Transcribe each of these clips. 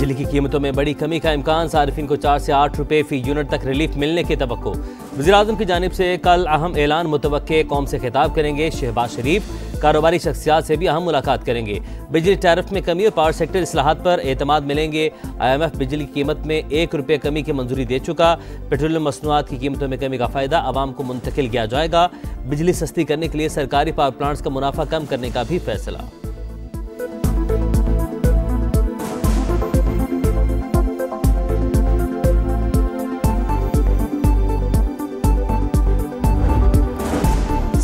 बिजली की कीमतों में बड़ी कमी का इम्कान, सार्फिन को 4 से 8 रुपये फी यूनिट तक रिलीफ मिलने की तवक्को। वज़ीर-ए-आज़म की जानिब से कल अहम ऐलान मुतवक्के, कौम से खिताब करेंगे शहबाज शरीफ। कारोबारी शख्सियात से भी अहम मुलाकात करेंगे। बिजली टैरिफ में कमी और पावर सेक्टर इस्लाहात पर एतमाद मिलेंगे। IMF बिजली की कीमत में 1 रुपये कमी की मंजूरी दे चुका। पेट्रोलियम मसनूआत की कीमतों में कमी का फ़ायदा आवाम को मुंतकिल किया जाएगा। बिजली सस्ती करने के लिए सरकारी पावर प्लांट्स का मुनाफा कम करने का भी फैसला।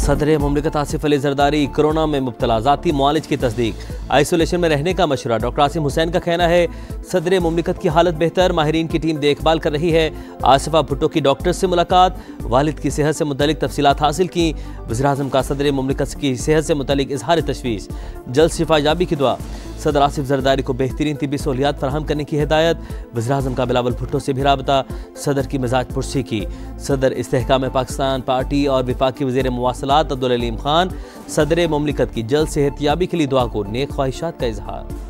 सदर मुमलिकत आसिफ अली जरदारी कोरोना में मुब्तला, ज़ाती मुआलिज की तस्दीक। आइसोलेशन में रहने का मशवरा। डॉक्टर आसिम हुसैन का कहना है सदर मुमलिकत की हालत बेहतर, माहिरीन की टीम देखभाल कर रही है। आसिफा भुट्टो की डॉक्टर से मुलाकात, वालिद की सेहत से मुतल्लिक तफसीलात हासिल की। वज़ीर-ए-आज़म का सदर मुमलिकत की सेहत से मुतल्लिक इजहार तशवीश, जल्द शिफायाबी की दुआ। सदर आसिफ जरदारी को बेहतरीन तिब्बी सहूलियात फराहम करने की हिदायत। वज़ीर-ए-आज़म का बिलावल भुट्टो से भी राबता, सदर की मिजाज पुरसी की। सदर इस्तेहकाम पाकिस्तान पार्टी और विफाकी वज़ीर मवासलात अब्दुल अलीम खान सदर मुमलिकत की जल्द सेहतयाबी के लिए दुआ को नेक ख्वाहिशात का इजहार।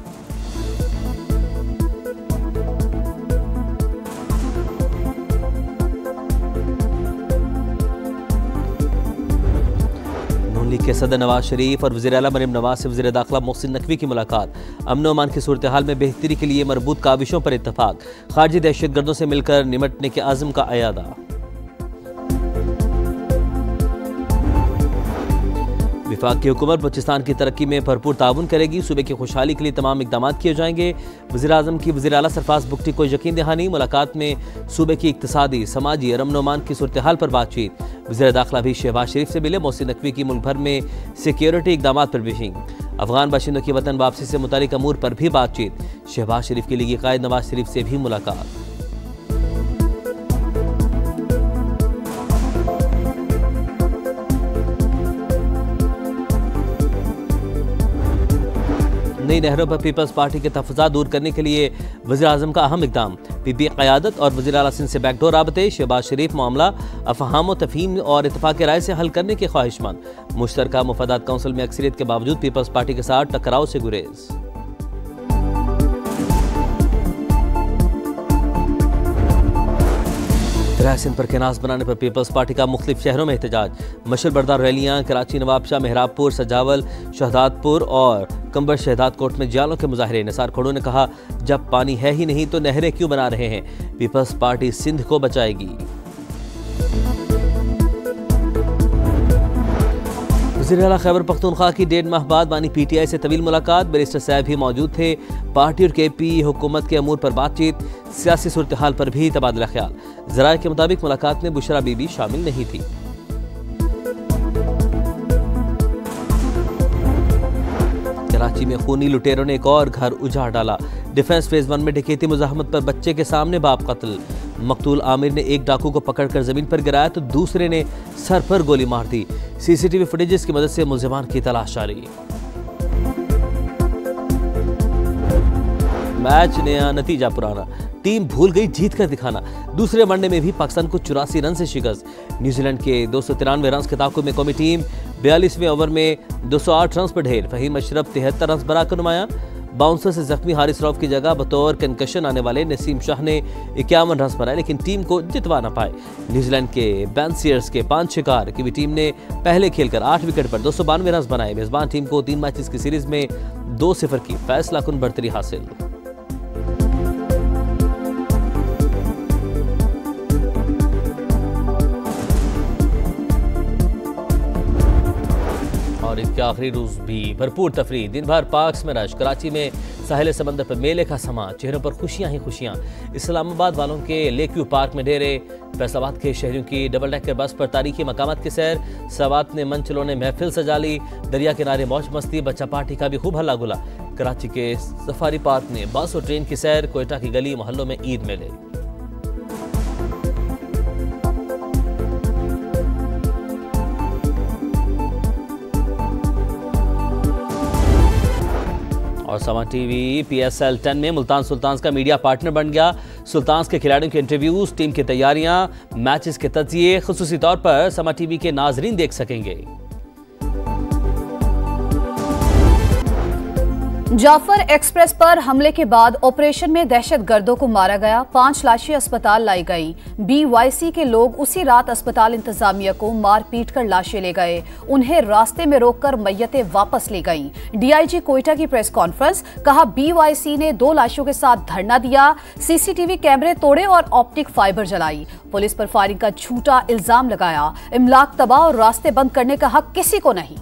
के सदर नवाज शरीफ और वज़ीर आला मरीम नवाज से वज़ीर दाखिला मोहसिन नकवी की मुलाकात। अमन अमान की सूरत हाल में बेहतरी के लिए मरबूत काविशों पर इत्तफाक। खारजी दहशतगर्दों से मिलकर निमटने के आज़म का अयादा। विफाक की हुकूमत बलूचिस्तान की तरक्की में भरपूर ताउन करेगी। सूबे की खुशहाली के लिए तमाम इकदाम किए जाएंगे। वज़ीर-ए-आज़म की वज़ीर आला सरफराज बुगटी को यकीन दहानी। मुलाकात में सूबे की इक्तिसादी, समाजी और अमन अमान की सूरत हाल पर बातचीत। वज़ीर दाखिला भी शहबाज शरीफ से मिले। मोहसिन नकवी की मुल्क भर में सिक्योरिटी इकदाम पर ब्रीफिंग। अफगान बाशिंदों की वतन वापसी से मुतालिक अमूर पर भी बातचीत। शहबाज शरीफ की लीगी कायद नवाज शरीफ से भी मुलाकात। नई नहरों पर पीपल्स पार्टी के तफज़ा दूर करने के लिए वज़ीर-ए-आज़म का अहम इक़दाम। पीपी क़यादत और वज़ीर आला सिंध से बैकडोर राबते। शहबाज शरीफ मामला अफ़हाम व तफ़हीम और इत्तफ़ाक़ राय से हल करने के ख्वाहिशमंद। मुश्तरका मुफादात काउंसिल में अक्सरियत के बावजूद पीपल्स पार्टी के साथ टकराव से गुरेज। सिंध पर केनास बनाने पर पीपल्स पार्टी का मुख्तलिफ शहरों में एहतजाज। मशल बरदार रैलियां कराची, नवाबशाह, मेहराबपुर, सजावल, शहदादपुर और कंबर शहदाद कोट में जियालों के मुजाहरे। निसार खोड़ो ने कहा जब पानी है ही नहीं तो नहरें क्यों बना रहे हैं। पीपल्स पार्टी सिंध को बचाएगी। वज़ीर आला खैबर पख्तूनख्वा की 1.5 माह बाद बानी PTI से तवील मुलाकात। बैरिस्टर साहब भी मौजूद थे। पार्टी और KP हुकूमत के अमूर पर बातचीत। सियासी सूरत हाल पर भी तबादला ख्याल। ज़राए के मुताबिक मुलाकात में बुशरा बीबी शामिल नहीं थी। कराची में खूनी लुटेरों ने एक और घर उजाड़ डाला। डिफेंस फेज 1 में डकैती मुजाहमत पर बच्चे के सामने बाप कत्ल। मकतूल आमिर ने एक डाकू को पकड़कर जमीन पर गिराया तो दूसरे ने सर पर गोली मार दी। CCTV फुटेजेस की मदद से मुलजिमान की तलाश जारी। मैच नया, नतीजा पुराना। टीम भूल गई जीत कर दिखाना। दूसरे वनडे में भी पाकिस्तान को 84 रन से शिकस्त। न्यूजीलैंड के 293 रन के ताक़ुब में कौमी टीम 42वें ओवर में 208 रन पर ढेर। फहीम अशरफ 73 रन बनाकर नुमाया। बाउंसर से जख्मी हारिस रऊफ की जगह बतौर कंकशन आने वाले नसीम शाह ने 51 रन बनाए, लेकिन टीम को जितवा ना पाए। न्यूजीलैंड के बेन सीयर्स के 5 शिकार की भी टीम ने पहले खेलकर 8 विकेट पर 292 रन बनाए। मेजबान टीम को 3 मैचेस की सीरीज में 2-0 की फैसला कुन बढ़तरी हासिल। और इसके आखिरी रोज भी भरपूर तफरीह। दिन भर पार्क्स में रश। कराची में साहिल समंदर पर मेले का समा। चेहरों पर खुशियां ही खुशियां। इस्लामाबाद वालों के लेक व्यू पार्क में डेरे। फैसलाबाद के शहरियों की डबल डेकर बस पर तारीखी मकामात की सैर। सवात ने मंचलों ने महफिल सजा ली। दरिया किनारे मौज मस्ती। बच्चा पार्टी का भी खूब हल्ला गुला। कराची के सफारी पार्क में बस और ट्रेन की सैर। कोयटा की गली मोहल्लों में ईद मेले। और समा टीवी PSL 10 में मुल्तान सुल्तान्स का मीडिया पार्टनर बन गया। सुल्तान्स के खिलाड़ियों के इंटरव्यूज, टीम की तैयारियां, मैचेस के तजिए खुसूसी तौर पर समा टीवी के नाजरीन देख सकेंगे। जाफर एक्सप्रेस पर हमले के बाद ऑपरेशन में दहशतगर्दों को मारा गया। 5 लाशें अस्पताल लाई गई। BYC के लोग उसी रात अस्पताल इंतजामिया को मार पीट कर लाशें ले गए। उन्हें रास्ते में रोककर मैयतें वापस ली गईं। DIG कोयटा की प्रेस कॉन्फ्रेंस, कहा BYC ने 2 लाशों के साथ धरना दिया, CCTV कैमरे तोड़े और ऑप्टिक फाइबर जलाई। पुलिस पर फायरिंग का झूठा इल्जाम लगाया। इमलाक तबाह और रास्ते बंद करने का हक किसी को नहीं।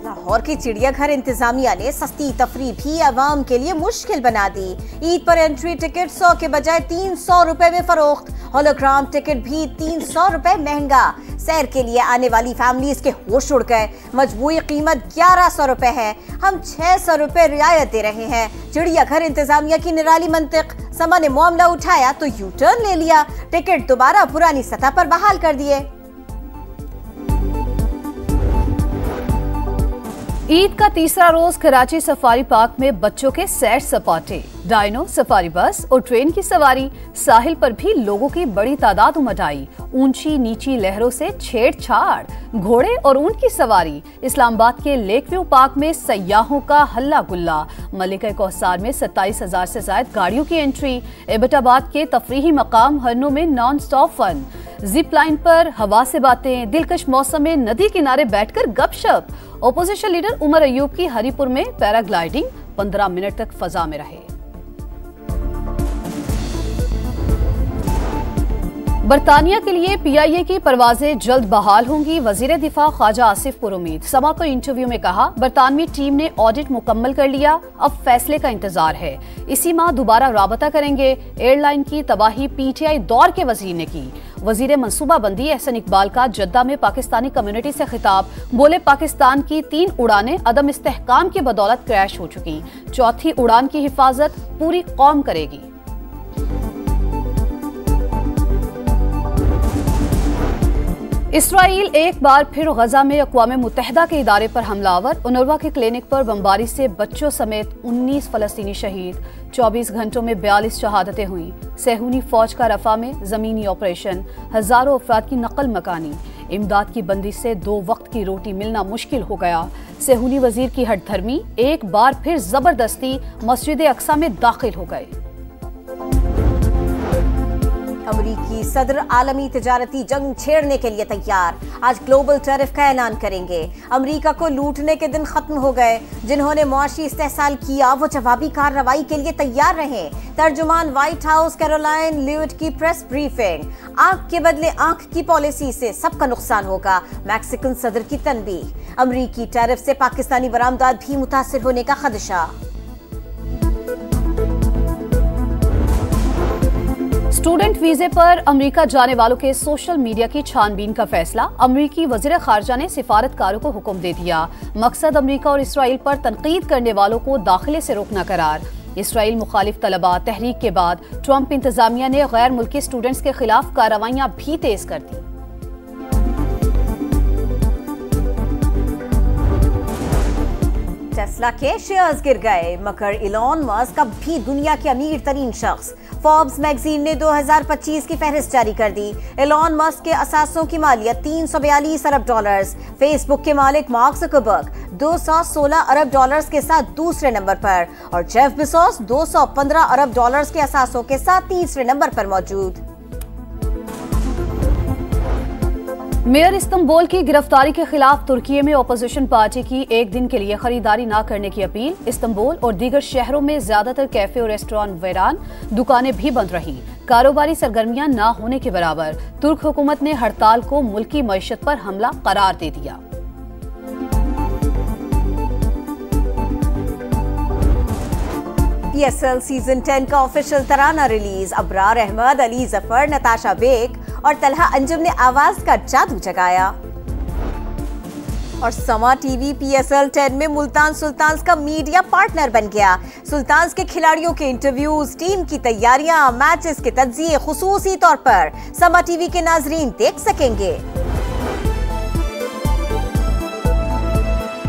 लाहौर की चिड़ियाघर इंतजामिया ने सस्ती तफरी भी आवाम के लिए मुश्किल बना दी। ईद पर एंट्री टिकट 100 के बजाय 300 रुपए में फरोख्त। होलोग्राम टिकट भी 300 रुपए महंगा। सैर के लिए आने वाली फैमिलीज के होश उड़ गए। मजबूरी कीमत 1100 रुपए है, हम 600 रुपए रियायत दे रहे हैं। चिड़ियाघर इंतजामिया की निराली मंतिक। समा ने मामला उठाया तो यू टर्न ले लिया, टिकट दोबारा पुरानी सतह पर बहाल कर दिए। ईद का तीसरा रोज कराची सफारी पार्क में बच्चों के सैर सपाटे, डायनो, सफारी बस और ट्रेन की सवारी। साहिल पर भी लोगों की बड़ी तादाद उमड़ आई। ऊंची नीची लहरों से छेड़छाड़, घोड़े और ऊंट की सवारी। इस्लामाबाद के लेक व्यू पार्क में सयाहों का हल्ला गुल्ला। मलिका कौसार में 27,000 से ज्यादा गाड़ियों की एंट्री। एबटाबाद के तफरीही मकाम हरनों में non stop fun. Zip line पर हवा से बातें, दिलकश मौसम में नदी किनारे बैठकर गपशप। ओपोजिशन लीडर उमर अयूब की हरीपुर में पैराग्लाइडिंग, 15 मिनट तक फजा में रहे। बरतानिया के लिए PIA की परवाजें जल्द बहाल होंगी। वजीर दिफा ख्वाजा आसिफ पुरुमीद समा को इंटरव्यू में कहा, बरतानवी टीम ने ऑडिट मुकम्मल कर लिया, अब फैसले का इंतजार है। इसी माह दोबारा राबता करेंगे। एयरलाइन की तबाही PTI दौर के वजीर ने की। वजीर मनसूबाबंदी एहसन इकबाल का जद्दा में पाकिस्तानी कम्युनिटी से खिताब, बोले पाकिस्तान की 3 उड़ानें अदम इस्तेहकाम की बदौलत क्रैश हो चुकी। चौथी उड़ान की हिफाजत पूरी कौम करेगी। इसराइल एक बार फिर गजा में अक़वाम मुत्तहिदा के इदारे पर हमलावर। उनरवा के क्लिनिक पर बमबारी से बच्चों समेत 19 फलस्तीनी शहीद। 24 घंटों में 42 शहादतें हुई। सेहूनी फौज का रफा में जमीनी ऑपरेशन, हजारों अफराद की नकल मकानी। इमदाद की बंदी से 2 वक्त की रोटी मिलना मुश्किल हो गया। सेहूनी वजीर की हठधर्मी, एक बार फिर जबरदस्ती मस्जिद अक्सा में दाखिल हो गए। अमरीकी सदर आलमी तिजारती जंग छेड़ने के लिए तैयार। आज ग्लोबल टैरिफ का ऐलान करेंगे। अमरीका को लूटने के दिन खत्म हो गए। जिन्होंने मुआशी इस्तेहसाल किया वो जवाबी कार्रवाई के लिए तैयार रहे। तर्जुमान व्हाइट हाउस कैरोलाइन ल्यूट की प्रेस ब्रीफिंग। आंख के बदले आंख की पॉलिसी से सबका नुकसान होगा, मैक्सिकन सदर की तनबीह। अमरीकी टैरिफ से पाकिस्तानी बरामदात भी मुतासिर होने का खदशा। स्टूडेंट वीजे पर अमेरिका जाने वालों के सोशल मीडिया की छानबीन का फैसला। अमेरिकी वज़ीर खारजा ने सिफारतकारों को हुक्म दे दिया। मकसद अमेरिका और इसराइल पर तनकीद करने वालों को दाखिले से रोकना करार। इसराइल मुखालिफ तलबा तहरीक के बाद ट्रंप इंतजामिया ने गैर मुल्की स्टूडेंट्स के खिलाफ कार्रवाइयां भी तेज कर दी। टेस्ला के शेयर्स गिर गए, मगर इलॉन मस्क अब भी दुनिया के अमीर तरीन शख्स। फोर्ब्स मैगजीन ने 2025 की फहरिस्त जारी कर दी। इलॉन मस्क के असासों की मालियत $342 अरब। फेसबुक के मालिक मार्क ज़करबर्ग 216 अरब डॉलर्स के साथ दूसरे नंबर पर और जेफ बेजोस 215 अरब डॉलर्स के असासों के साथ तीसरे नंबर पर मौजूद। मेयर इस्तांबुल की गिरफ्तारी के खिलाफ तुर्की में ओपोजिशन पार्टी की एक दिन के लिए खरीदारी न करने की अपील। इस्तांबुल और दीगर शहरों में ज्यादातर कैफे और रेस्टोरेंट वीरान, दुकानें भी बंद रही। कारोबारी सरगर्मियां न होने के बराबर। तुर्क हुकूमत ने हड़ताल को मुल्की मईशत पर हमला करार दे दिया। PSL सीजन 10 का ऑफिशियल तराना रिलीज। अबरार अहमद, अली जफर, नताशा बेग और तलहा अंजुम ने आवाज का जादू जगाया। और समा टीवी PSL 10 में मुल्तान सुल्तान्स का मीडिया पार्टनर बन गया। सुल्तान्स के खिलाड़ियों के इंटरव्यूज, टीम की तैयारियां, मैचेस के तज्जिए खुसूसी तौर पर समा टीवी के नाजरीन देख सकेंगे।